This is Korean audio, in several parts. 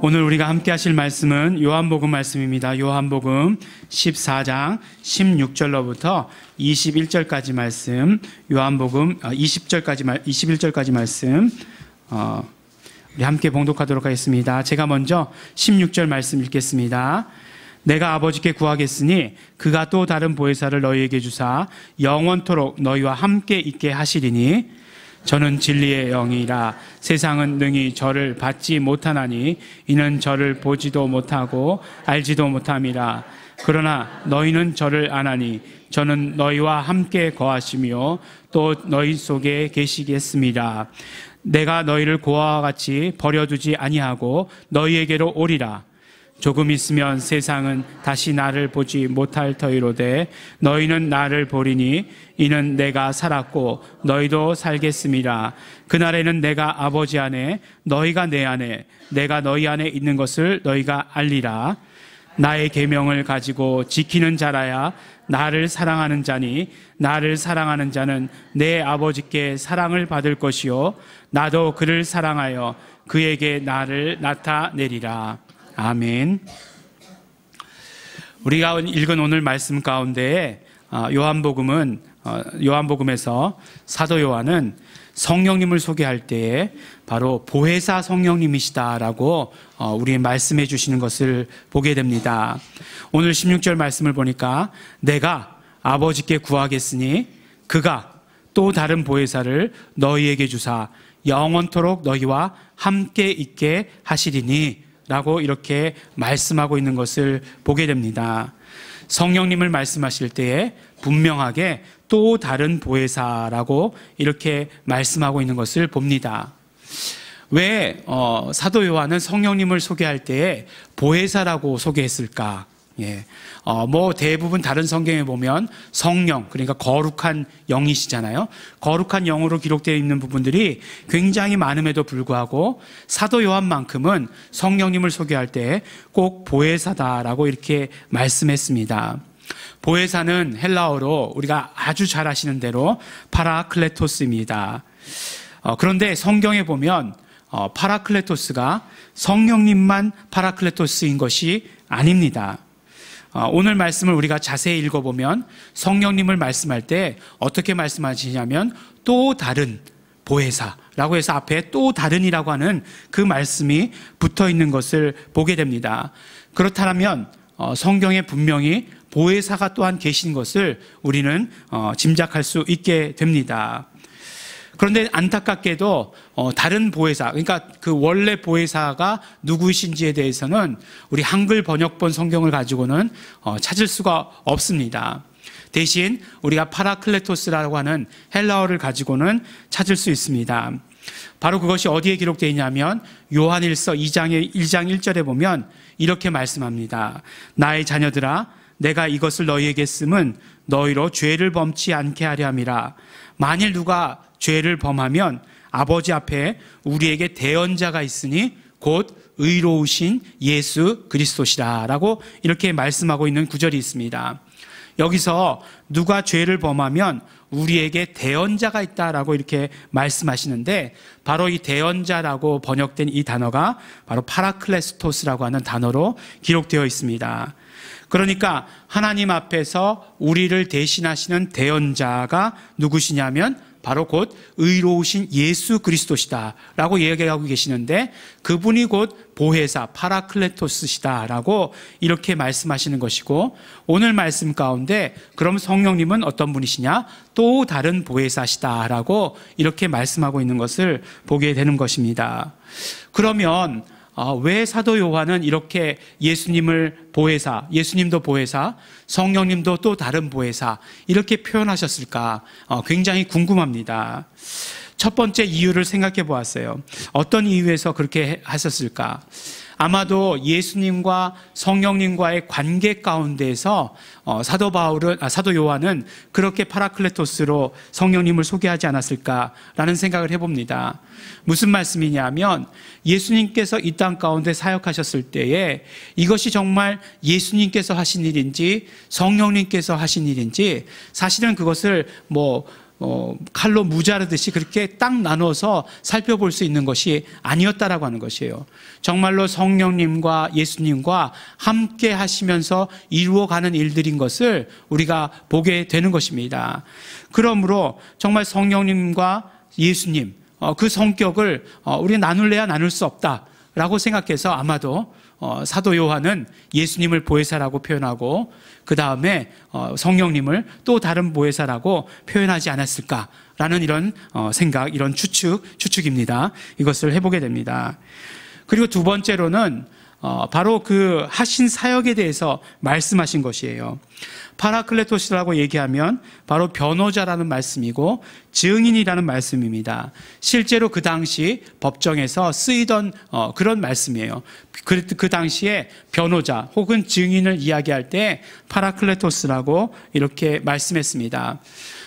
오늘 우리가 함께 하실 말씀은 요한복음 말씀입니다. 요한복음 14장 16절로부터 21절까지 말씀, 요한복음 21절까지 말씀 우리 함께 봉독하도록 하겠습니다. 제가 먼저 16절 말씀 읽겠습니다. 내가 아버지께 구하겠으니 그가 또 다른 보혜사를 너희에게 주사 영원토록 너희와 함께 있게 하시리니 저는 진리의 영이라. 세상은 능히 저를 받지 못하나니 이는 저를 보지도 못하고 알지도 못함이라. 그러나 너희는 저를 아나니 저는 너희와 함께 거하시며 또 너희 속에 계시겠습니다. 내가 너희를 고아와 같이 버려두지 아니하고 너희에게로 오리라. 조금 있으면 세상은 다시 나를 보지 못할 터이로되 너희는 나를 보리니 이는 내가 살았고 너희도 살겠음이라. 그날에는 내가 아버지 안에 너희가 내 안에 내가 너희 안에 있는 것을 너희가 알리라. 나의 계명을 가지고 지키는 자라야 나를 사랑하는 자니 나를 사랑하는 자는 내 아버지께 사랑을 받을 것이요 나도 그를 사랑하여 그에게 나를 나타내리라. 아멘. 우리가 읽은 오늘 말씀 가운데 요한복음에서 사도 요한은 성령님을 소개할 때에 바로 보혜사 성령님이시다라고 우리 말씀해 주시는 것을 보게 됩니다. 오늘 16절 말씀을 보니까 내가 아버지께 구하겠으니 그가 또 다른 보혜사를 너희에게 주사 영원토록 너희와 함께 있게 하시리니 라고 이렇게 말씀하고 있는 것을 보게 됩니다. 성령님을 말씀하실 때에 분명하게 또 다른 보혜사라고 이렇게 말씀하고 있는 것을 봅니다. 왜 사도 요한은 성령님을 소개할 때에 보혜사라고 소개했을까? 대부분 다른 성경에 보면 성령, 그러니까 거룩한 영이시잖아요. 거룩한 영으로 기록되어 있는 부분들이 굉장히 많음에도 불구하고 사도 요한만큼은 성령님을 소개할 때 꼭 보혜사다라고 이렇게 말씀했습니다. 보혜사는 헬라어로 우리가 아주 잘 아시는 대로 파라클레토스입니다. 그런데 성경에 보면 파라클레토스가 성령님만 파라클레토스인 것이 아닙니다. 오늘 말씀을 우리가 자세히 읽어보면 성령님을 말씀할 때 어떻게 말씀하시냐면 또 다른 보혜사라고 해서 앞에 또 다른이라고 하는 그 말씀이 붙어 있는 것을 보게 됩니다. 그렇다면 성경에 분명히 보혜사가 또한 계신 것을 우리는 짐작할 수 있게 됩니다. 그런데 안타깝게도 다른 보혜사, 그러니까 그 원래 보혜사가 누구이신지에 대해서는 우리 한글 번역본 성경을 가지고는 찾을 수가 없습니다. 대신 우리가 파라클레토스라고 하는 헬라어를 가지고는 찾을 수 있습니다. 바로 그것이 어디에 기록되어 있냐면 요한일서 2장 1절에 보면 이렇게 말씀합니다. 나의 자녀들아 내가 이것을 너희에게 쓰면 너희로 죄를 범치 않게 하려 함이라. 만일 누가 죄를 범하면 아버지 앞에 우리에게 대언자가 있으니 곧 의로우신 예수 그리스도시라 라고 이렇게 말씀하고 있는 구절이 있습니다. 여기서 누가 죄를 범하면 우리에게 대언자가 있다라고 이렇게 말씀하시는데 바로 이 대언자라고 번역된 이 단어가 바로 파라클레스토스라고 하는 단어로 기록되어 있습니다. 그러니까 하나님 앞에서 우리를 대신하시는 대언자가 누구시냐면 바로 곧 의로우신 예수 그리스도시다라고 얘기하고 계시는데 그분이 곧 보혜사 파라클레토스시다라고 이렇게 말씀하시는 것이고 오늘 말씀 가운데 그럼 성령님은 어떤 분이시냐? 또 다른 보혜사시다라고 이렇게 말씀하고 있는 것을 보게 되는 것입니다. 그러면 왜 사도 요한은 이렇게 예수님을 보혜사, 예수님도 보혜사, 성령님도 또 다른 보혜사 이렇게 표현하셨을까? 굉장히 궁금합니다. 첫 번째 이유를 생각해 보았어요. 어떤 이유에서 그렇게 하셨을까? 아마도 예수님과 성령님과의 관계 가운데에서 사도 요한은 그렇게 파라클레토스로 성령님을 소개하지 않았을까라는 생각을 해봅니다. 무슨 말씀이냐면 예수님께서 이 땅 가운데 사역하셨을 때에 이것이 정말 예수님께서 하신 일인지 성령님께서 하신 일인지 사실은 그것을 칼로 무자르듯이 그렇게 딱 나눠서 살펴볼 수 있는 것이 아니었다라고 하는 것이에요. 정말로 성령님과 예수님과 함께 하시면서 이루어가는 일들인 것을 우리가 보게 되는 것입니다. 그러므로 정말 성령님과 예수님, 그 성격을 우리가 나눌래야 나눌 수 없다라고 생각해서 아마도 사도 요한은 예수님을 보혜사라고 표현하고 그 다음에 성령님을 또 다른 보혜사라고 표현하지 않았을까라는 이런 생각, 이런 추측입니다. 이것을 해보게 됩니다. 그리고 두 번째로는 바로 그 하신 사역에 대해서 말씀하신 것이에요. 파라클레토스라고 얘기하면 바로 변호자라는 말씀이고 증인이라는 말씀입니다. 실제로 그 당시 법정에서 쓰이던 그런 말씀이에요. 그 당시에 변호자 혹은 증인을 이야기할 때 파라클레토스라고 이렇게 말씀했습니다.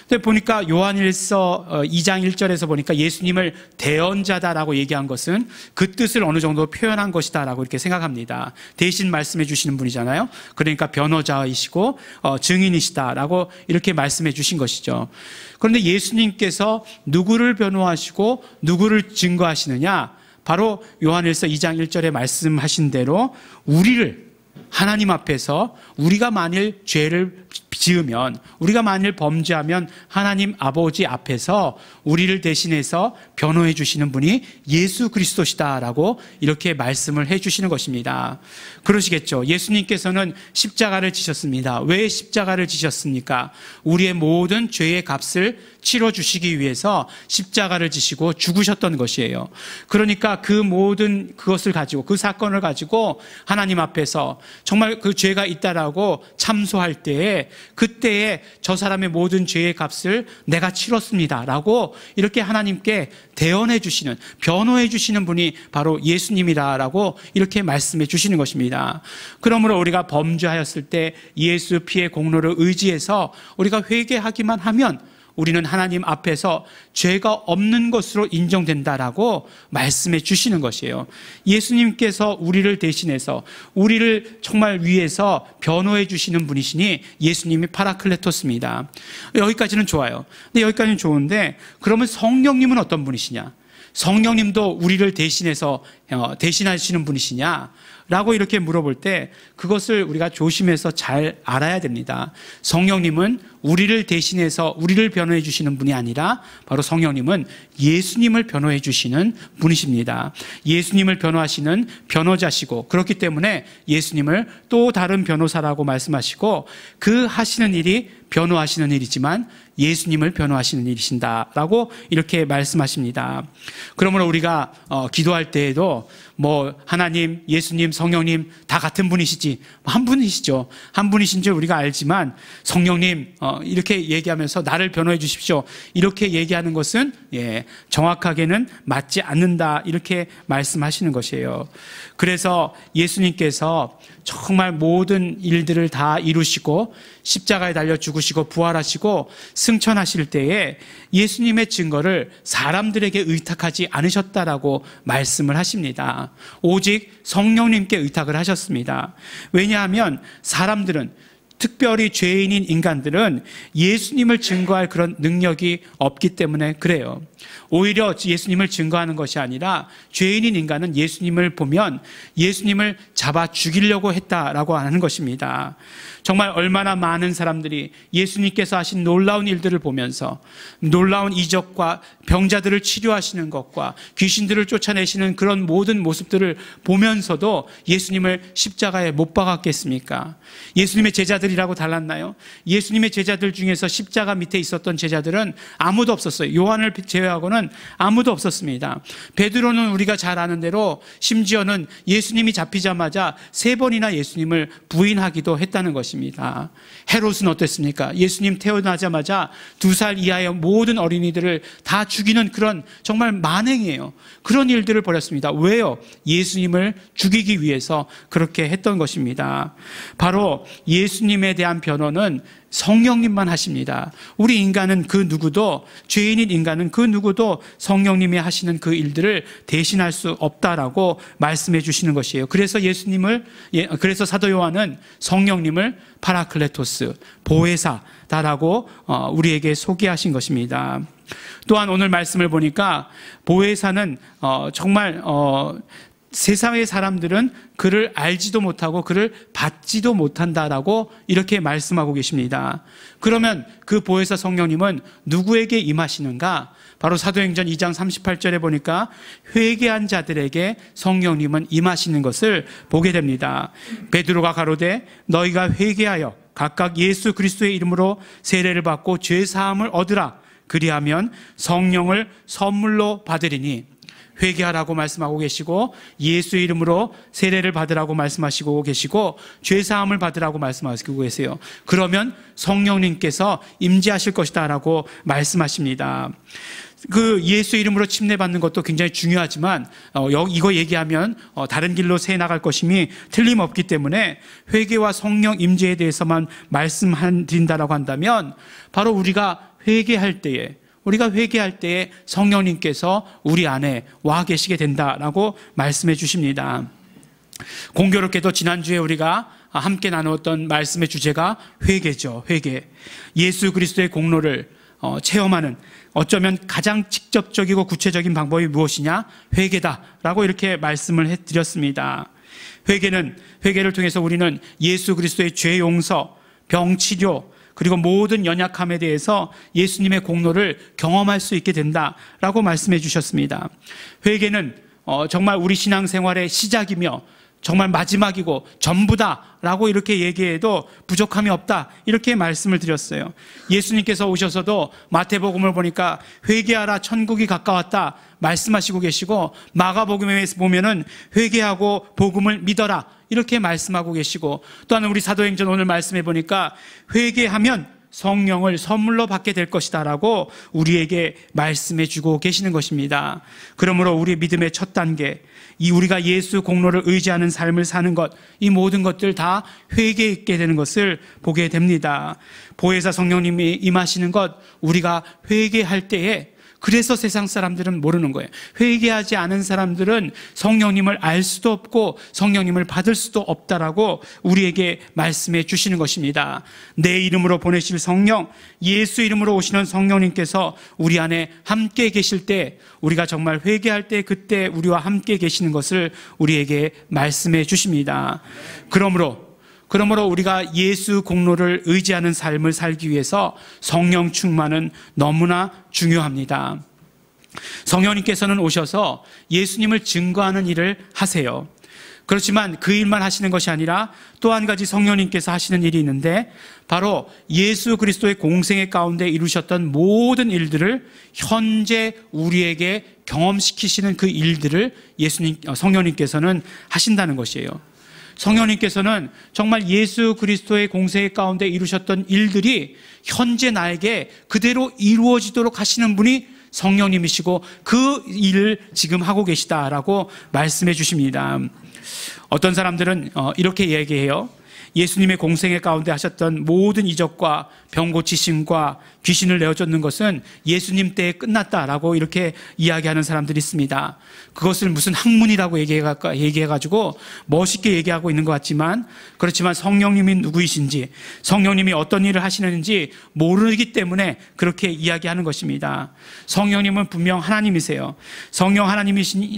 근데 보니까 요한일서 2장 1절에서 보니까 예수님을 대언자다라고 얘기한 것은 그 뜻을 어느 정도 표현한 것이다라고 이렇게 생각합니다. 대신 말씀해 주시는 분이잖아요. 그러니까 변호자이시고 증인이시다라고 이렇게 말씀해 주신 것이죠. 그런데 예수님께서 누구를 변호하시고 누구를 증거하시느냐? 바로 요한일서 2장 1절에 말씀하신 대로 우리를 하나님 앞에서 우리가 만일 죄를 지으면, 우리가 만일 범죄하면 하나님 아버지 앞에서 우리를 대신해서 변호해 주시는 분이 예수 그리스도시다라고 이렇게 말씀을 해 주시는 것입니다. 그러시겠죠. 예수님께서는 십자가를 지셨습니다. 왜 십자가를 지셨습니까? 우리의 모든 죄의 값을 치러주시기 위해서 십자가를 지시고 죽으셨던 것이에요. 그러니까 그 모든 그것을 가지고, 그 사건을 가지고 하나님 앞에서 정말 그 죄가 있다라고 참소할 때에, 그때에 저 사람의 모든 죄의 값을 내가 치렀습니다 라고 이렇게 하나님께 대언해 주시는, 변호해 주시는 분이 바로 예수님이라고 이렇게 말씀해 주시는 것입니다. 그러므로 우리가 범죄하였을 때 예수 피의 공로를 의지해서 우리가 회개하기만 하면 우리는 하나님 앞에서 죄가 없는 것으로 인정된다라고 말씀해 주시는 것이에요. 예수님께서 우리를 대신해서, 우리를 정말 위해서 변호해 주시는 분이시니 예수님이 파라클레토스입니다. 여기까지는 좋아요. 근데 여기까지는 좋은데, 그러면 성령님은 어떤 분이시냐? 성령님도 우리를 대신해서 대신하시는 분이시냐? 라고 이렇게 물어볼 때 그것을 우리가 조심해서 잘 알아야 됩니다. 성령님은 우리를 대신해서 우리를 변호해 주시는 분이 아니라 바로 성령님은 예수님을 변호해 주시는 분이십니다. 예수님을 변호하시는 변호자시고, 그렇기 때문에 예수님을 또 다른 변호사라고 말씀하시고, 그 하시는 일이 변호하시는 일이지만 예수님을 변호하시는 일이신다라고 이렇게 말씀하십니다. 그러므로 우리가 기도할 때에도 하나님, 예수님, 성령님 다 같은 분이시지, 한 분이시죠. 한 분이신 줄 우리가 알지만 성령님 이렇게 얘기하면서 나를 변호해 주십시오 이렇게 얘기하는 것은 정확하게는 맞지 않는다 이렇게 말씀하시는 것이에요. 그래서 예수님께서 정말 모든 일들을 다 이루시고 십자가에 달려 죽으시고 부활하시고 승천하실 때에 예수님의 증거를 사람들에게 의탁하지 않으셨다라고 말씀을 하십니다. 오직 성령님께 의탁을 하셨습니다. 왜냐하면 사람들은, 특별히 죄인인 인간들은 예수님을 증거할 그런 능력이 없기 때문에 그래요. 오히려 예수님을 증거하는 것이 아니라 죄인인 인간은 예수님을 보면 예수님을 잡아 죽이려고 했다라고 하는 것입니다. 정말 얼마나 많은 사람들이 예수님께서 하신 놀라운 일들을 보면서, 놀라운 이적과 병자들을 치료하시는 것과 귀신들을 쫓아내시는 그런 모든 모습들을 보면서도 예수님을 십자가에 못 박았겠습니까? 예수님의 제자들이라고 달랐나요? 예수님의 제자들 중에서 십자가 밑에 있었던 제자들은 아무도 없었어요. 요한을 제외하고는 아무도 없었습니다. 베드로는 우리가 잘 아는 대로 심지어는 예수님이 잡히자마자 3번이나 예수님을 부인하기도 했다는 것입니다. 헤롯은 어땠습니까? 예수님 태어나자마자 2살 이하의 모든 어린이들을 다 죽이는 그런 정말 만행이에요. 그런 일들을 벌였습니다. 왜요? 예수님을 죽이기 위해서 그렇게 했던 것입니다. 바로 예수님 성령님에 대한 변호는 성령님만 하십니다. 우리 인간은 그 누구도, 죄인인 인간은 그 누구도 성령님이 하시는 그 일들을 대신할 수 없다라고 말씀해 주시는 것이에요. 그래서 그래서 사도 요한은 성령님을 파라클레토스, 보혜사다라고 우리에게 소개하신 것입니다. 또한 오늘 말씀을 보니까 보혜사는 정말 세상의 사람들은 그를 알지도 못하고 그를 받지도 못한다라고 이렇게 말씀하고 계십니다. 그러면 그 보혜사 성령님은 누구에게 임하시는가? 바로 사도행전 2장 38절에 보니까 회개한 자들에게 성령님은 임하시는 것을 보게 됩니다. 베드로가 가로되 너희가 회개하여 각각 예수 그리스도의 이름으로 세례를 받고 죄 사함을 얻으라. 그리하면 성령을 선물로 받으리니. 회개하라고 말씀하고 계시고 예수의 이름으로 세례를 받으라고 말씀하시고 계시고 죄사함을 받으라고 말씀하시고 계세요. 그러면 성령님께서 임재하실 것이다 라고 말씀하십니다. 그 예수 이름으로 침례받는 것도 굉장히 중요하지만 이거 얘기하면 다른 길로 새 나갈 것임이 틀림없기 때문에 회개와 성령 임재에 대해서만 말씀드린다라고 한다면 바로 우리가 회개할 때에 성령님께서 우리 안에 와 계시게 된다라고 말씀해 주십니다. 공교롭게도 지난주에 우리가 함께 나누었던 말씀의 주제가 회개죠. 회개. 예수 그리스도의 공로를 체험하는, 어쩌면 가장 직접적이고 구체적인 방법이 무엇이냐? 회개다라고 이렇게 말씀을 해드렸습니다. 회개를 통해서 우리는 예수 그리스도의 죄 용서, 병 치료, 그리고 모든 연약함에 대해서 예수님의 공로를 경험할 수 있게 된다라고 말씀해 주셨습니다. 회개는 정말 우리 신앙생활의 시작이며 정말 마지막이고 전부다라고 이렇게 얘기해도 부족함이 없다, 이렇게 말씀을 드렸어요. 예수님께서 오셔서도 마태복음을 보니까 회개하라 천국이 가까웠다 말씀하시고 계시고, 마가복음에 보면은 회개하고 복음을 믿어라 이렇게 말씀하고 계시고, 또한 우리 사도행전 오늘 말씀해 보니까 회개하면 성령을 선물로 받게 될 것이다 라고 우리에게 말씀해 주고 계시는 것입니다. 그러므로 우리 믿음의 첫 단계, 우리가 예수 공로를 의지하는 삶을 사는 것, 이 모든 것들 다 회개에 있게 되는 것을 보게 됩니다. 보혜사 성령님이 임하시는 것, 우리가 회개할 때에, 그래서 세상 사람들은 모르는 거예요. 회개하지 않은 사람들은 성령님을 알 수도 없고 성령님을 받을 수도 없다라고 우리에게 말씀해 주시는 것입니다. 내 이름으로 보내실 성령, 예수 이름으로 오시는 성령님께서 우리 안에 함께 계실 때, 우리가 정말 회개할 때 그때 우리와 함께 계시는 것을 우리에게 말씀해 주십니다. 그러므로 우리가 예수 공로를 의지하는 삶을 살기 위해서 성령 충만은 너무나 중요합니다. 성령님께서는 오셔서 예수님을 증거하는 일을 하세요. 그렇지만 그 일만 하시는 것이 아니라 또 한 가지 성령님께서 하시는 일이 있는데, 바로 예수 그리스도의 공생애 가운데 이루셨던 모든 일들을 현재 우리에게 경험시키시는 그 일들을 성령님께서는 하신다는 것이에요. 성령님께서는 정말 예수 그리스도의 공생애 가운데 이루셨던 일들이 현재 나에게 그대로 이루어지도록 하시는 분이 성령님이시고, 그 일을 지금 하고 계시다라고 말씀해 주십니다. 어떤 사람들은 이렇게 얘기해요. 예수님의 공생애 가운데 하셨던 모든 이적과 병 고치심과 귀신을 내어쫓는 것은 예수님 때에 끝났다라고 이렇게 이야기하는 사람들이 있습니다. 그것을 무슨 학문이라고 얘기해가지고 멋있게 얘기하고 있는 것 같지만, 그렇지만 성령님이 누구이신지, 성령님이 어떤 일을 하시는지 모르기 때문에 그렇게 이야기하는 것입니다. 성령님은 분명 하나님이세요.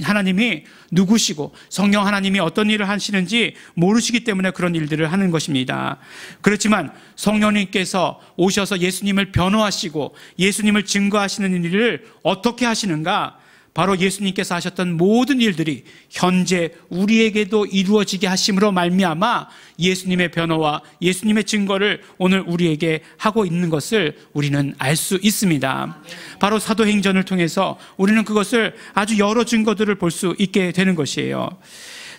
하나님이 누구시고 성령 하나님이 어떤 일을 하시는지 모르시기 때문에 그런 일들을 하는 것입니다. 그렇지만 성령님께서 오셔서 예수님을 변호하시고 예수님을 증거하시는 일을 어떻게 하시는가? 바로 예수님께서 하셨던 모든 일들이 현재 우리에게도 이루어지게 하심으로 말미암아 예수님의 변호와 예수님의 증거를 오늘 우리에게 하고 있는 것을 우리는 알 수 있습니다. 바로 사도행전을 통해서 우리는 그것을 아주 여러 증거들을 볼 수 있게 되는 것이에요.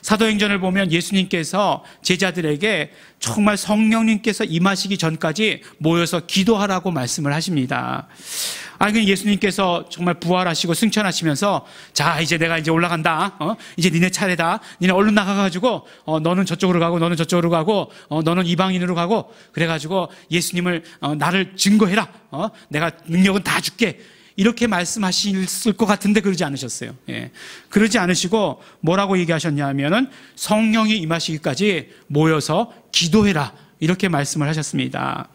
사도행전을 보면 예수님께서 제자들에게 정말 성령님께서 임하시기 전까지 모여서 기도하라고 말씀을 하십니다. 그 예수님께서 정말 부활하시고 승천하시면서 자, 이제 내가 이제 올라간다. 이제 니네 차례다. 니네 얼른 나가가지고 너는 저쪽으로 가고 너는 저쪽으로 가고 너는 이방인으로 가고 그래가지고 예수님을 나를 증거해라. 내가 능력은 다 줄게. 이렇게 말씀하실 것 같은데 그러지 않으셨어요. 예. 그러지 않으시고 뭐라고 얘기하셨냐 하면은 성령이 임하시기까지 모여서 기도해라. 이렇게 말씀을 하셨습니다.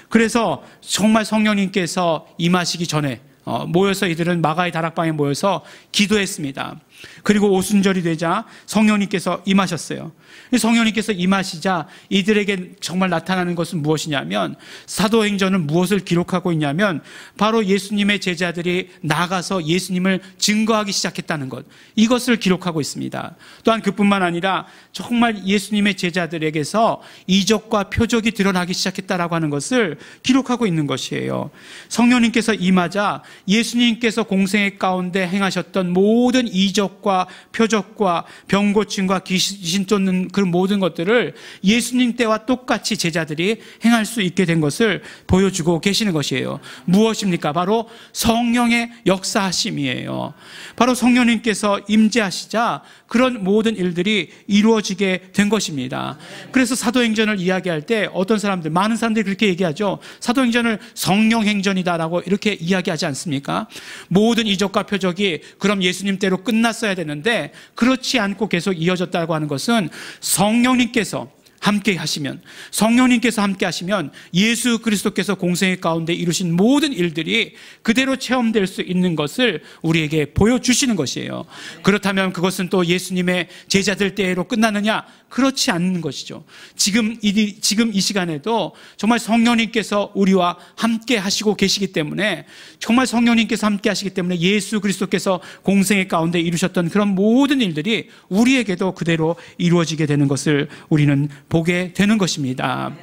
그래서 정말 성령님께서 임하시기 전에 모여서 이들은 마가의 다락방에 모여서 기도했습니다. 그리고 오순절이 되자 성령님께서 임하셨어요. 성령님께서 임하시자 이들에게 정말 나타나는 것은 무엇이냐면, 사도행전은 무엇을 기록하고 있냐면 바로 예수님의 제자들이 나가서 예수님을 증거하기 시작했다는 것, 이것을 기록하고 있습니다. 또한 그뿐만 아니라 정말 예수님의 제자들에게서 이적과 표적이 드러나기 시작했다라고 하는 것을 기록하고 있는 것이에요. 성령님께서 임하자 예수님께서 공생애 가운데 행하셨던 모든 이적과 표적과 병 고침과 귀신 쫓는 그 모든 것들을 예수님 때와 똑같이 제자들이 행할 수 있게 된 것을 보여주고 계시는 것이에요. 무엇입니까? 바로 성령의 역사하심이에요. 바로 성령님께서 임재하시자 그런 모든 일들이 이루어지게 된 것입니다. 그래서 사도행전을 이야기할 때 어떤 사람들, 많은 사람들이 그렇게 얘기하죠. 사도행전을 성령행전이다라고 이렇게 이야기하지 않습니까? 모든 이적과 표적이 그럼 예수님 때로 끝났어야 되는데 그렇지 않고 계속 이어졌다고 하는 것은 성령님께서 함께 하시면, 성령님께서 함께 하시면 예수 그리스도께서 공생애 가운데 이루신 모든 일들이 그대로 체험될 수 있는 것을 우리에게 보여주시는 것이에요. 그렇다면 그것은 또 예수님의 제자들 때로 끝나느냐? 그렇지 않는 것이죠. 지금 이 시간에도 정말 성령님께서 우리와 함께 하시고 계시기 때문에, 정말 성령님께서 함께 하시기 때문에 예수 그리스도께서 공생애 가운데 이루셨던 그런 모든 일들이 우리에게도 그대로 이루어지게 되는 것을 우리는 보게 되는 것입니다.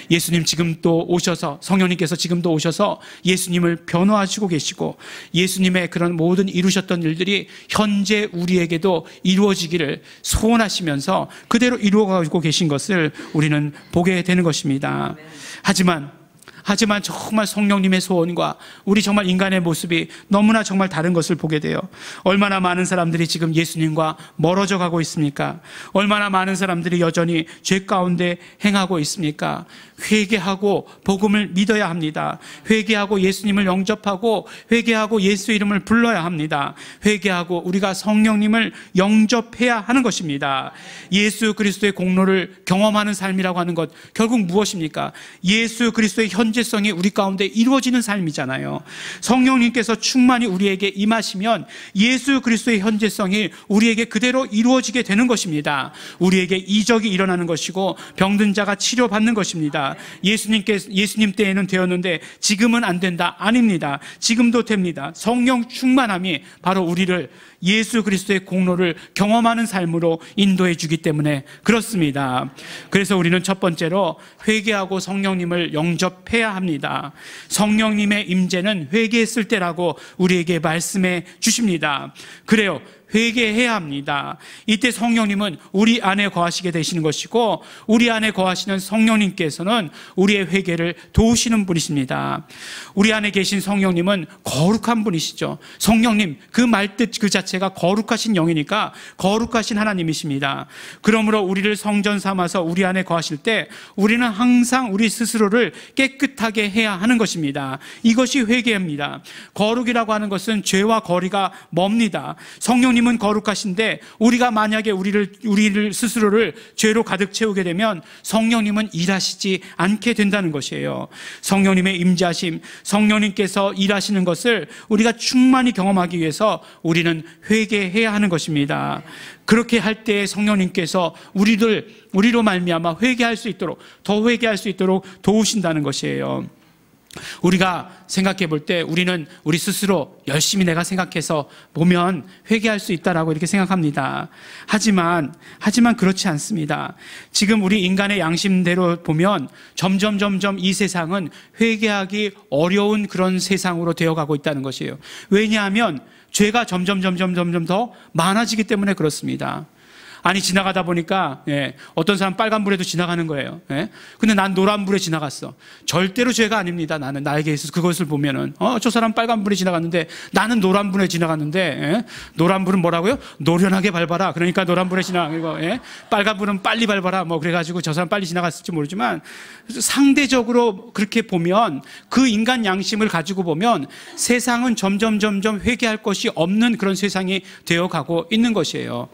예수님 지금 또 오셔서, 성령님께서 지금도 오셔서 예수님을 변호하시고 계시고 예수님의 그런 모든 이루셨던 일들이 현재 우리에게도 이루어지기를 소원하시면서 그대로 이루어가고 계신 것을 우리는 보게 되는 것입니다. 하지만 정말 성령님의 소원과 우리 정말 인간의 모습이 너무나 정말 다른 것을 보게 돼요. 얼마나 많은 사람들이 지금 예수님과 멀어져 가고 있습니까? 얼마나 많은 사람들이 여전히 죄 가운데 행하고 있습니까? 회개하고 복음을 믿어야 합니다. 회개하고 예수님을 영접하고 회개하고 예수 이름을 불러야 합니다. 회개하고 우리가 성령님을 영접해야 하는 것입니다. 예수 그리스도의 공로를 경험하는 삶이라고 하는 것, 결국 무엇입니까? 예수 그리스도의 현재성이 우리 가운데 이루어지는 삶이잖아요. 성령님께서 충만히 우리에게 임하시면 예수 그리스도의 현재성이 우리에게 그대로 이루어지게 되는 것입니다. 우리에게 이적이 일어나는 것이고 병든 자가 치료받는 것입니다. 예수님 때에는 되었는데 지금은 안 된다. 아닙니다. 지금도 됩니다. 성령 충만함이 바로 우리를 예수 그리스도의 공로를 경험하는 삶으로 인도해 주기 때문에 그렇습니다. 그래서 우리는 첫 번째로 회개하고 성령님을 영접해야 합니다. 성령님의 임재는 회개했을 때라고 우리에게 말씀해 주십니다. 그래요. 회개해야 합니다. 이때 성령님은 우리 안에 거하시게 되시는 것이고 우리 안에 거하시는 성령님께서는 우리의 회개를 도우시는 분이십니다. 우리 안에 계신 성령님은 거룩한 분이시죠. 성령님, 그 말뜻 그 자체가 거룩하신 영이니까 거룩하신 하나님이십니다. 그러므로 우리를 성전 삼아서 우리 안에 거하실 때 우리는 항상 우리 스스로를 깨끗하게 해야 하는 것입니다. 이것이 회개입니다. 거룩이라고 하는 것은 죄와 거리가 멉니다. 성령님은 거룩하신데 우리가 만약에 우리를 스스로를 죄로 가득 채우게 되면 성령님은 일하시지 않게 된다는 것이에요. 성령님의 임재하심, 성령님께서 일하시는 것을 우리가 충만히 경험하기 위해서 우리는 회개해야 하는 것입니다. 그렇게 할 때 성령님께서 우리로 말미암아 회개할 수 있도록, 더 회개할 수 있도록 도우신다는 것이에요. 우리가 생각해 볼 때 우리는 우리 스스로 열심히 내가 생각해서 보면 회개할 수 있다라고 이렇게 생각합니다. 하지만 그렇지 않습니다. 지금 우리 인간의 양심대로 보면 점점 이 세상은 회개하기 어려운 그런 세상으로 되어가고 있다는 것이에요. 왜냐하면 죄가 점점 더 많아지기 때문에 그렇습니다. 아니 지나가다 보니까 어떤 사람 빨간불에도 지나가는 거예요. 근데 난 노란불에 지나갔어. 절대로 죄가 아닙니다. 나는 나에게 있어서 그것을 보면은 저 사람 빨간불에 지나갔는데 나는 노란불에 지나갔는데 노란불은 뭐라고요? 노련하게 밟아라. 그러니까 노란불에 지나가고 빨간불은 빨리 밟아라. 뭐 그래가지고 저 사람 빨리 지나갔을지 모르지만 상대적으로 그렇게 보면 그 인간 양심을 가지고 보면 세상은 점점 회개할 것이 없는 그런 세상이 되어가고 있는 것이에요.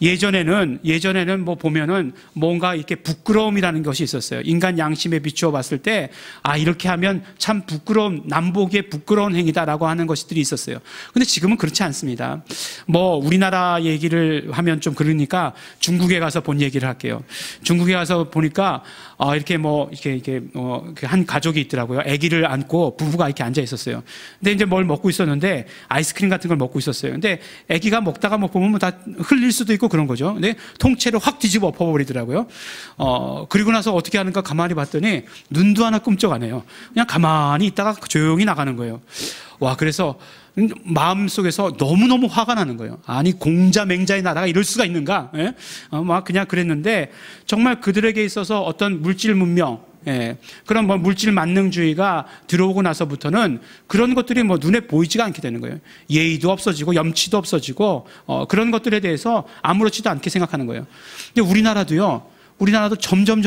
예전에는 뭐 보면은 뭔가 이렇게 부끄러움이라는 것이 있었어요. 인간 양심에 비추어 봤을 때 이렇게 하면 참 부끄러운, 남보기에 부끄러운 행위다라고 하는 것들이 있었어요. 근데 지금은 그렇지 않습니다. 뭐 우리나라 얘기를 하면 좀 그러니까 중국에 가서 본 얘기를 할게요. 중국에 가서 보니까 이렇게 한 가족이 있더라고요. 아기를 안고 부부가 이렇게 앉아 있었어요. 근데 이제 뭘 먹고 있었는데 아이스크림 같은 걸 먹고 있었어요. 근데 아기가 먹다가 뭐 보면 다 흘릴 수도 있고 그런 거죠. 근데 통째로 확 뒤집어 엎어버리더라고요. 그리고 나서 어떻게 하는가 가만히 봤더니 눈도 하나 끔쩍 안 해요. 그냥 가만히 있다가 조용히 나가는 거예요. 와, 그래서 마음속에서 너무너무 화가 나는 거예요. 아니 공자 맹자의 나라가 이럴 수가 있는가? 막 그냥 그랬는데 정말 그들에게 있어서 어떤 물질 문명, 그런 뭐 물질 만능주의가 들어오고 나서부터는 그런 것들이 뭐 눈에 보이지가 않게 되는 거예요. 예의도 없어지고 염치도 없어지고 그런 것들에 대해서 아무렇지도 않게 생각하는 거예요. 근데 우리나라도 점점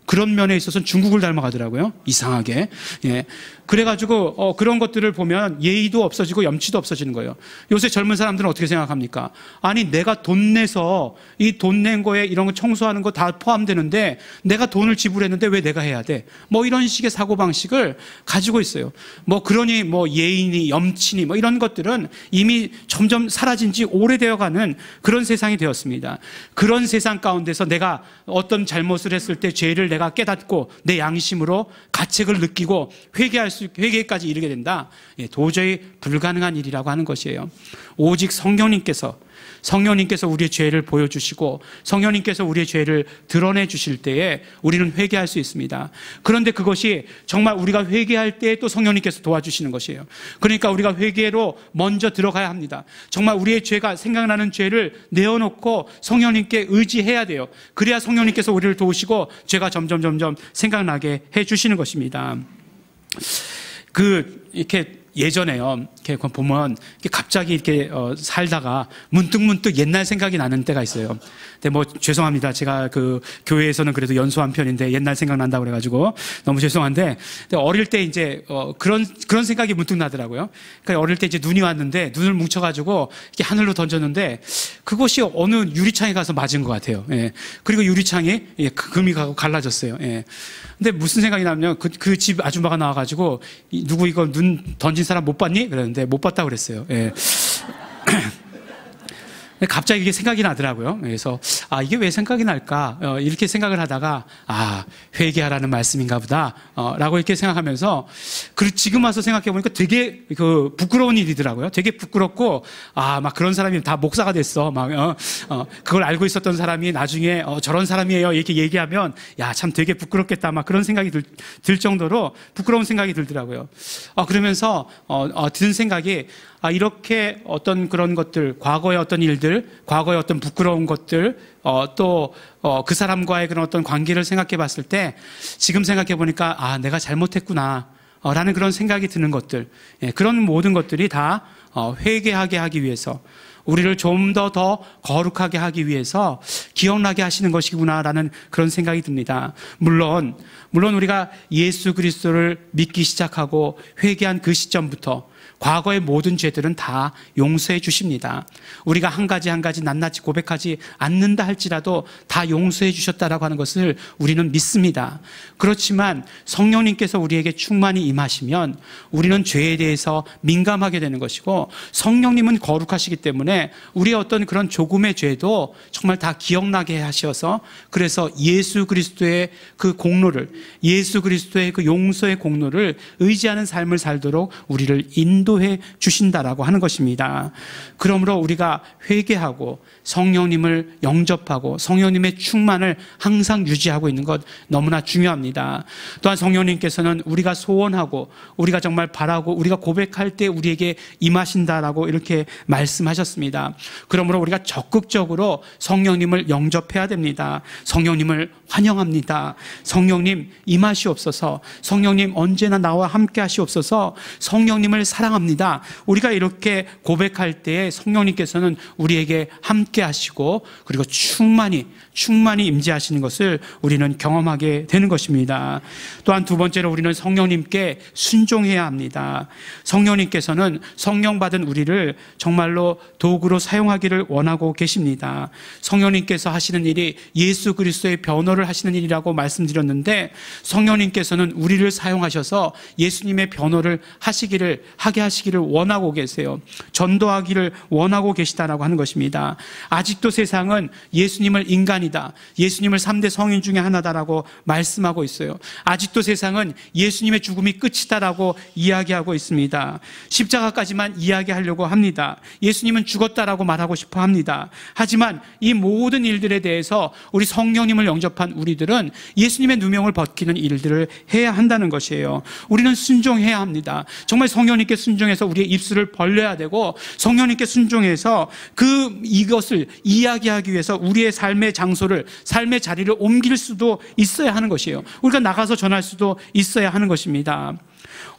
그런 면에 있어서는 중국을 닮아가더라고요. 이상하게. 그래가지고 그런 것들을 보면 예의도 없어지고 염치도 없어지는 거예요. 요새 젊은 사람들은 어떻게 생각합니까? 아니 내가 돈 내서 이 돈 낸 거에 이런 거 청소하는 거 다 포함되는데 내가 돈을 지불했는데 왜 내가 해야 돼? 뭐 이런 식의 사고방식을 가지고 있어요. 뭐 그러니 뭐 예의니 염치니 뭐 이런 것들은 이미 점점 사라진 지 오래되어가는 그런 세상이 되었습니다. 그런 세상 가운데서 내가 어떤 잘못을 했을 때 죄를 내가 깨닫고 내 양심으로 가책을 느끼고 회개까지 이르게 된다. 도저히 불가능한 일이라고 하는 것이에요. 오직 성령님께서 우리의 죄를 보여주시고 성령님께서 우리의 죄를 드러내 주실 때에 우리는 회개할 수 있습니다. 그런데 그것이 정말 우리가 회개할 때 또 성령님께서 도와주시는 것이에요. 그러니까 우리가 회개로 먼저 들어가야 합니다. 정말 우리의 죄가 생각나는 죄를 내어놓고 성령님께 의지해야 돼요. 그래야 성령님께서 우리를 도우시고 죄가 점점 생각나게 해주시는 것입니다. 이렇게 예전에요. 이렇게 보면 갑자기 이렇게 살다가 문득 옛날 생각이 나는 때가 있어요. 근데 뭐 죄송합니다. 제가 그 교회에서는 그래도 연소한 편인데 옛날 생각난다고 그래가지고 너무 죄송한데 어릴 때 이제 그런 생각이 문득 나더라고요. 그러니까 어릴 때 이제 눈이 왔는데 눈을 뭉쳐가지고 이렇게 하늘로 던졌는데 그것이 어느 유리창에 가서 맞은 것 같아요. 그리고 유리창이 금이 가고 갈라졌어요. 근데 무슨 생각이 나면 그 집 아줌마가 나와가지고 누구 이거 눈 던진 사람 못 봤니? 그랬는데 못 봤다고 그랬어요. 갑자기 이게 생각이 나더라고요. 그래서 이게 왜 생각이 날까? 이렇게 생각을 하다가 회개하라는 말씀인가 보다 라고 이렇게 생각하면서 지금 와서 생각해 보니까 되게 부끄러운 일이더라고요. 되게 부끄럽고 막 그런 사람이 다 목사가 됐어. 그걸 알고 있었던 사람이 나중에 저런 사람이에요 이렇게 얘기하면 참 되게 부끄럽겠다. 막 그런 생각이 들 정도로 부끄러운 생각이 들더라고요. 그러면서 든 생각이 이렇게 어떤 그런 것들, 과거의 어떤 일들, 과거의 어떤 부끄러운 것들, 또 그 사람과의 그런 어떤 관계를 생각해 봤을 때 지금 생각해 보니까 내가 잘못했구나 라는 그런 생각이 드는 것들, 그런 모든 것들이 다 회개하게 하기 위해서, 우리를 좀 더 거룩하게 하기 위해서 기억나게 하시는 것이구나라는 그런 생각이 듭니다. 물론 우리가 예수 그리스도를 믿기 시작하고 회개한 그 시점부터 과거의 모든 죄들은 다 용서해 주십니다. 우리가 한 가지 낱낱이 고백하지 않는다 할지라도 다 용서해 주셨다라고 하는 것을 우리는 믿습니다. 그렇지만 성령님께서 우리에게 충만히 임하시면 우리는 죄에 대해서 민감하게 되는 것이고, 성령님은 거룩하시기 때문에 우리의 어떤 그런 조금의 죄도 정말 다 기억나게 하셔서, 그래서 예수 그리스도의 그 공로를, 예수 그리스도의 그 용서의 공로를 의지하는 삶을 살도록 우리를 인도하시는 인도해 주신다라고 하는 것입니다. 그러므로 우리가 회개하고 성령님을 영접하고 성령님의 충만을 항상 유지하고 있는 것 너무나 중요합니다. 또한 성령님께서는 우리가 소원하고 우리가 정말 바라고 우리가 고백할 때 우리에게 임하신다라고 이렇게 말씀하셨습니다. 그러므로 우리가 적극적으로 성령님을 영접해야 됩니다. 성령님을 환영합니다. 성령님 임하시옵소서. 성령님 언제나 나와 함께 하시옵소서. 성령님을 사랑합니다. 우리가 이렇게 고백할 때에 성령님께서는 우리에게 함께 하시고 그리고 충만히 임재하시는 것을 우리는 경험하게 되는 것입니다. 또한 두 번째로 우리는 성령님께 순종해야 합니다. 성령님께서는 성령 받은 우리를 정말로 도구로 사용하기를 원하고 계십니다. 성령님께서 하시는 일이 예수 그리스도의 변호를 하시는 일이라고 말씀드렸는데 성령님께서는 우리를 사용하셔서 예수님의 변호를 하게 하시기를 원하고 계세요. 전도하기를 원하고 계시다라고 하는 것입니다. 아직도 세상은 예수님을 인간이다, 예수님을 3대 성인 중에 하나다라고 말씀하고 있어요. 아직도 세상은 예수님의 죽음이 끝이다라고 이야기하고 있습니다. 십자가까지만 이야기하려고 합니다. 예수님은 죽었다라고 말하고 싶어 합니다. 하지만 이 모든 일들에 대해서 우리 성령님을 영접한 우리들은 예수님의 누명을 벗기는 일들을 해야 한다는 것이에요. 우리는 순종해야 합니다. 정말 성령님께 순종해서 우리의 입술을 벌려야 되고 성령님께 순종해서 이것을 이야기하기 위해서 우리의 삶의 장소를, 삶의 자리를 옮길 수도 있어야 하는 것이에요. 우리가 나가서 전할 수도 있어야 하는 것입니다.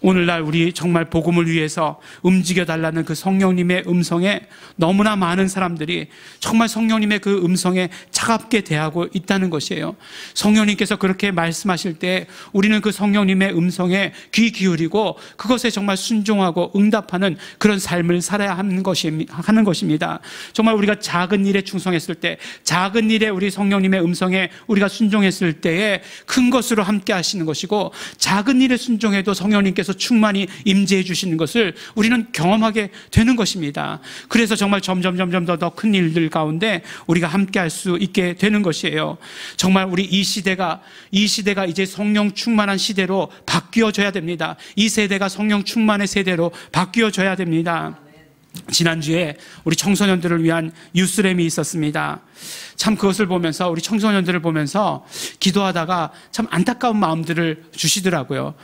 오늘날 우리 정말 복음을 위해서 움직여달라는 그 성령님의 음성에 너무나 많은 사람들이 정말 성령님의 그 음성에 차갑게 대하고 있다는 것이에요. 성령님께서 그렇게 말씀하실 때 우리는 그 성령님의 음성에 귀 기울이고 그것에 정말 순종하고 응답하는 그런 삶을 살아야 하는 것입니다. 정말 우리가 작은 일에 충성했을 때, 작은 일에 우리 성령님의 음성에 우리가 순종했을 때에 큰 것으로 함께 하시는 것이고, 작은 일에 순종해도 성령님께서 충만히 임재해 주시는 것을 우리는 경험하게 되는 것입니다. 그래서 정말 점점 더 큰 일들 가운데 우리가 함께 할 수 있게 되는 것이에요. 정말 우리 이 시대가 이제 성령 충만한 시대로 바뀌어져야 됩니다. 이 세대가 성령 충만의 세대로 바뀌어져야 됩니다. 지난주에 우리 청소년들을 위한 유스렘이 있었습니다. 참 그것을 보면서, 우리 청소년들을 보면서 기도하다가 참 안타까운 마음들을 주시더라고요.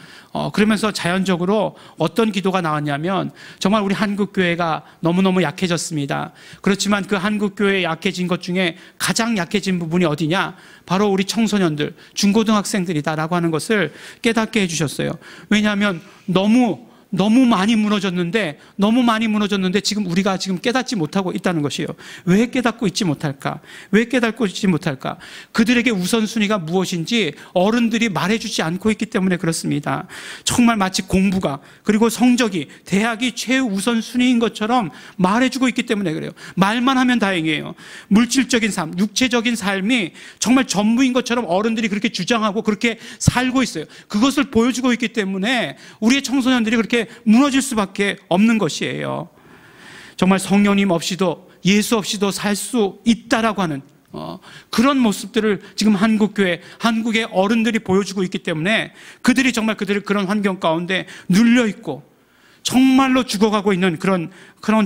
그러면서 자연적으로 어떤 기도가 나왔냐면, 정말 우리 한국교회가 너무너무 약해졌습니다. 그렇지만 그 한국교회 약해진 것 중에 가장 약해진 부분이 어디냐? 바로 우리 청소년들, 중고등학생들이다라고 하는 것을 깨닫게 해주셨어요. 왜냐하면 너무 많이 무너졌는데 지금 우리가 깨닫지 못하고 있다는 것이에요. 왜 깨닫고 있지 못할까? 그들에게 우선순위가 무엇인지 어른들이 말해주지 않고 있기 때문에 그렇습니다. 정말 마치 공부가, 그리고 성적이, 대학이 최우선순위인 것처럼 말해주고 있기 때문에 그래요. 말만 하면 다행이에요. 물질적인 삶, 육체적인 삶이 정말 전부인 것처럼 어른들이 그렇게 주장하고 그렇게 살고 있어요. 그것을 보여주고 있기 때문에 우리의 청소년들이 그렇게 무너질 수밖에 없는 것이에요. 정말 성령님 없이도, 예수 없이도 살 수 있다라고 하는 그런 모습들을 지금 한국교회, 한국의 어른들이 보여주고 있기 때문에 그들이 정말 그런 환경 가운데 눌려있고 정말로 죽어가고 있는 그런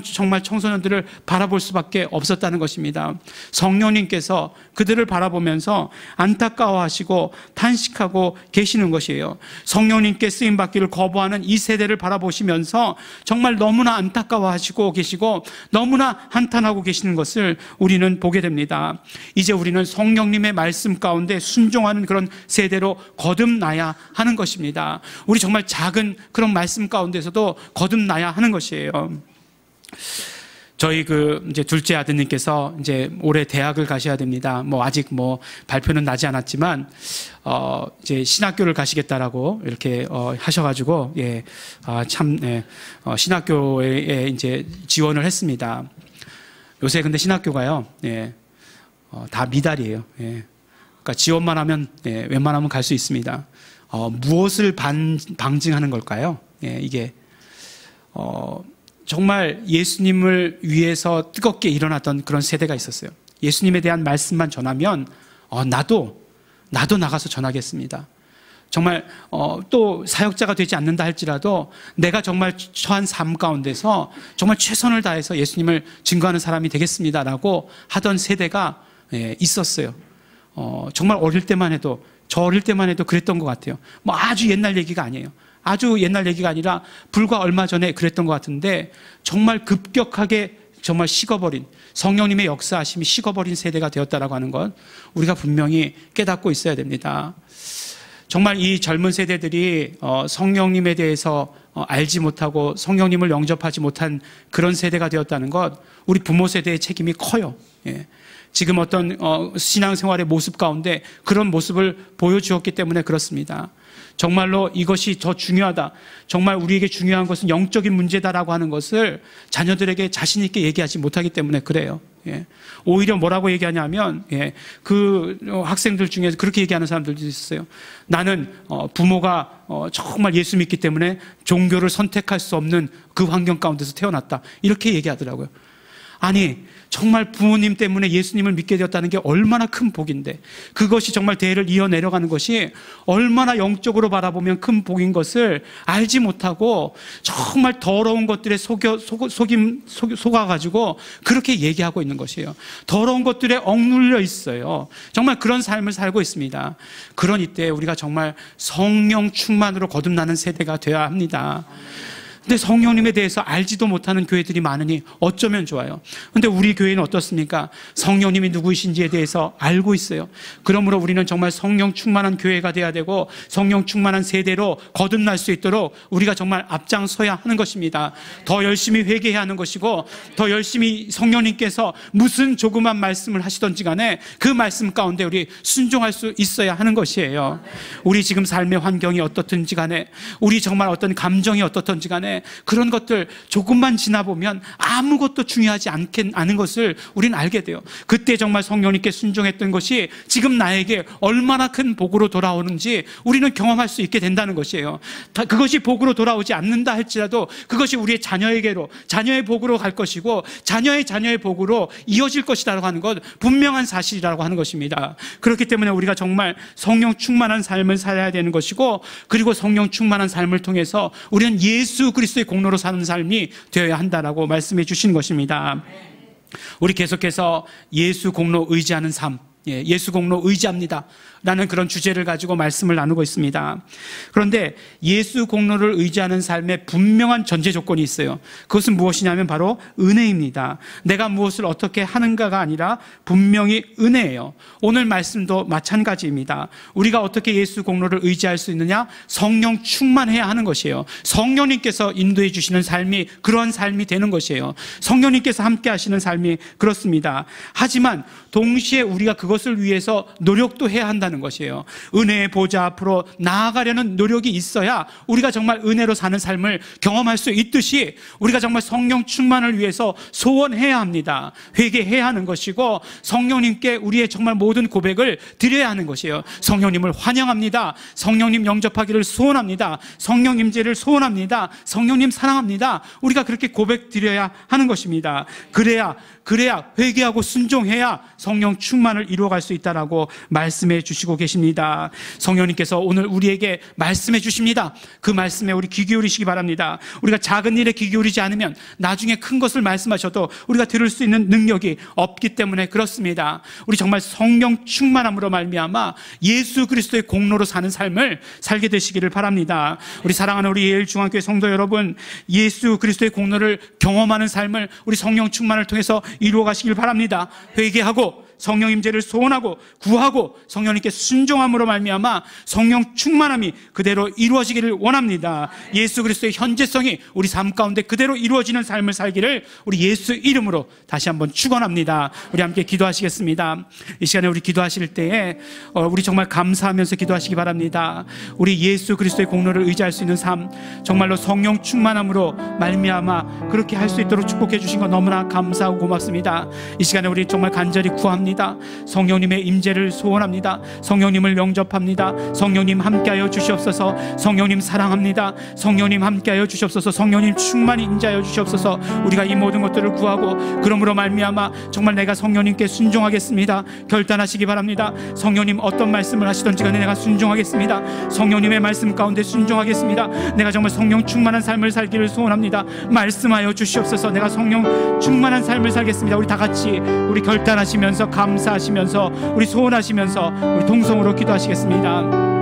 정말 청소년들을 바라볼 수밖에 없었다는 것입니다. 성령님께서 그들을 바라보면서 안타까워하시고 탄식하고 계시는 것이에요. 성령님께 쓰임받기를 거부하는 이 세대를 바라보시면서 정말 너무나 안타까워하시고 계시고 너무나 한탄하고 계시는 것을 우리는 보게 됩니다. 이제 우리는 성령님의 말씀 가운데 순종하는 그런 세대로 거듭나야 하는 것입니다. 우리 정말 작은 그런 말씀 가운데서도 거듭나야 하는 것이에요. 저희 이제 둘째 아드님께서 이제 올해 대학을 가셔야 됩니다. 아직 발표는 나지 않았지만 이제 신학교를 가시겠다라고 이렇게 하셔가지고 신학교에 이제 지원을 했습니다. 요새 근데 신학교가요, 다 미달이에요. 그러니까 지원만 하면 웬만하면 갈 수 있습니다. 무엇을 방증하는 걸까요? 이게 정말 예수님을 위해서 뜨겁게 일어났던 그런 세대가 있었어요. 예수님에 대한 말씀만 전하면 나도 나가서 전하겠습니다. 정말 또 사역자가 되지 않는다 할지라도 내가 정말 처한 삶 가운데서 정말 최선을 다해서 예수님을 증거하는 사람이 되겠습니다라고 하던 세대가 있었어요. 정말 어릴 때만 해도, 저 어릴 때만 해도 그랬던 것 같아요. 뭐 아주 옛날 얘기가 아니에요. 아주 옛날 얘기가 아니라 불과 얼마 전에 그랬던 것 같은데, 정말 급격하게 정말 식어버린, 성령님의 역사하심이 식어버린 세대가 되었다라고 하는 것 우리가 분명히 깨닫고 있어야 됩니다. 정말 이 젊은 세대들이 성령님에 대해서 알지 못하고 성령님을 영접하지 못한 그런 세대가 되었다는 것, 우리 부모 세대의 책임이 커요. 지금 어떤 신앙생활의 모습 가운데 그런 모습을 보여주었기 때문에 그렇습니다. 정말로 이것이 더 중요하다, 정말 우리에게 중요한 것은 영적인 문제다라고 하는 것을 자녀들에게 자신 있게 얘기하지 못하기 때문에 그래요. 오히려 뭐라고 얘기하냐면, 그 학생들 중에 그렇게 얘기하는 사람들도 있어요. 나는 부모가 정말 예수 믿기 때문에 종교를 선택할 수 없는 그 환경 가운데서 태어났다, 이렇게 얘기하더라고요. 아니, 정말 부모님 때문에 예수님을 믿게 되었다는 게 얼마나 큰 복인데, 그것이 정말 대를 이어 내려가는 것이 얼마나 영적으로 바라보면 큰 복인 것을 알지 못하고 정말 더러운 것들에 속아가지고 그렇게 얘기하고 있는 것이에요. 더러운 것들에 억눌려 있어요. 정말 그런 삶을 살고 있습니다. 그런 이때 우리가 정말 성령 충만으로 거듭나는 세대가 되어야 합니다. 근데 성령님에 대해서 알지도 못하는 교회들이 많으니 어쩌면 좋아요. 근데 우리 교회는 어떻습니까? 성령님이 누구이신지에 대해서 알고 있어요. 그러므로 우리는 정말 성령 충만한 교회가 되어야 되고, 성령 충만한 세대로 거듭날 수 있도록 우리가 정말 앞장서야 하는 것입니다. 더 열심히 회개해야 하는 것이고, 더 열심히 성령님께서 무슨 조그만 말씀을 하시던지 간에 그 말씀 가운데 우리 순종할 수 있어야 하는 것이에요. 우리 지금 삶의 환경이 어떻든지 간에, 우리 정말 어떤 감정이 어떻든지 간에 그런 것들 조금만 지나보면 아무것도 중요하지 않은 것을 우리는 알게 돼요. 그때 정말 성령님께 순종했던 것이 지금 나에게 얼마나 큰 복으로 돌아오는지 우리는 경험할 수 있게 된다는 것이에요. 그것이 복으로 돌아오지 않는다 할지라도 그것이 우리의 자녀에게로, 자녀의 복으로 갈 것이고 자녀의 자녀의 복으로 이어질 것이라고 하는 것, 분명한 사실이라고 하는 것입니다. 그렇기 때문에 우리가 정말 성령 충만한 삶을 살아야 되는 것이고, 그리고 성령 충만한 삶을 통해서 우리는 예수 그리스도의 공로로 사는 삶이 되어야 한다라고 말씀해 주신 것입니다. 우리 계속해서 예수 공로 의지하는 삶, 예수 공로 의지합니다 라는 그런 주제를 가지고 말씀을 나누고 있습니다. 그런데 예수 공로를 의지하는 삶에 분명한 전제 조건이 있어요. 그것은 무엇이냐면 바로 은혜입니다. 내가 무엇을 어떻게 하는가가 아니라 분명히 은혜예요. 오늘 말씀도 마찬가지입니다. 우리가 어떻게 예수 공로를 의지할 수 있느냐? 성령 충만해야 하는 것이에요. 성령님께서 인도해 주시는 삶이 그러한 삶이 되는 것이에요. 성령님께서 함께 하시는 삶이 그렇습니다. 하지만 동시에 우리가 그것을 위해서 노력도 해야 한다는 것이에요. 은혜의 보좌 앞으로 나아가려는 노력이 있어야 우리가 정말 은혜로 사는 삶을 경험할 수 있듯이, 우리가 정말 성령 충만을 위해서 소원해야 합니다. 회개해야 하는 것이고, 성령님께 우리의 정말 모든 고백을 드려야 하는 것이에요. 성령님을 환영합니다. 성령님 영접하기를 소원합니다. 성령 임재를 소원합니다. 성령님 사랑합니다. 우리가 그렇게 고백 드려야 하는 것입니다. 그래야 회개하고 순종해야 성령 충만을 이루어갈 수 있다라고 말씀해 주시고 계십니다. 성령님께서 오늘 우리에게 말씀해 주십니다. 그 말씀에 우리 귀 기울이시기 바랍니다. 우리가 작은 일에 귀 기울이지 않으면 나중에 큰 것을 말씀하셔도 우리가 들을 수 있는 능력이 없기 때문에 그렇습니다. 우리 정말 성령 충만함으로 말미암아 예수 그리스도의 공로로 사는 삶을 살게 되시기를 바랍니다. 우리 사랑하는 우리 예일중앙교회 성도 여러분, 예수 그리스도의 공로를 경험하는 삶을 우리 성령 충만을 통해서 이루어 가시길 바랍니다. 회개하고 성령 임재를 소원하고 구하고 성령님께 순종함으로 말미암아 성령 충만함이 그대로 이루어지기를 원합니다. 예수 그리스도의 현재성이 우리 삶 가운데 그대로 이루어지는 삶을 살기를 우리 예수 이름으로 다시 한번 축원합니다. 우리 함께 기도하시겠습니다. 이 시간에 우리 기도하실 때에 우리 정말 감사하면서 기도하시기 바랍니다. 우리 예수 그리스도의 공로를 의지할 수 있는 삶, 정말로 성령 충만함으로 말미암아 그렇게 할 수 있도록 축복해 주신 것 너무나 감사하고 고맙습니다. 이 시간에 우리 정말 간절히 구합니다. 소원합니다. 성령님의 임재를 소원합니다. 성령님을 영접합니다. 성령님 함께하여 주시옵소서. 성령님 사랑합니다. 성령님 함께하여 주시옵소서. 성령님 충만히 임재하여 주시옵소서. 우리가 이 모든 것들을 구하고 그러므로 말미암아 정말 내가 성령님께 순종하겠습니다. 결단하시기 바랍니다. 성령님 어떤 말씀을 하시든지 간에 내가 순종하겠습니다. 성령님의 말씀 가운데 순종하겠습니다. 내가 정말 성령 충만한 삶을 살기를 소원합니다. 말씀하여 주시옵소서. 내가 성령 충만한 삶을 살겠습니다. 우리 다 같이 우리 결단하시면서 감사하시면서 우리 소원하시면서 우리 동성으로 기도하시겠습니다.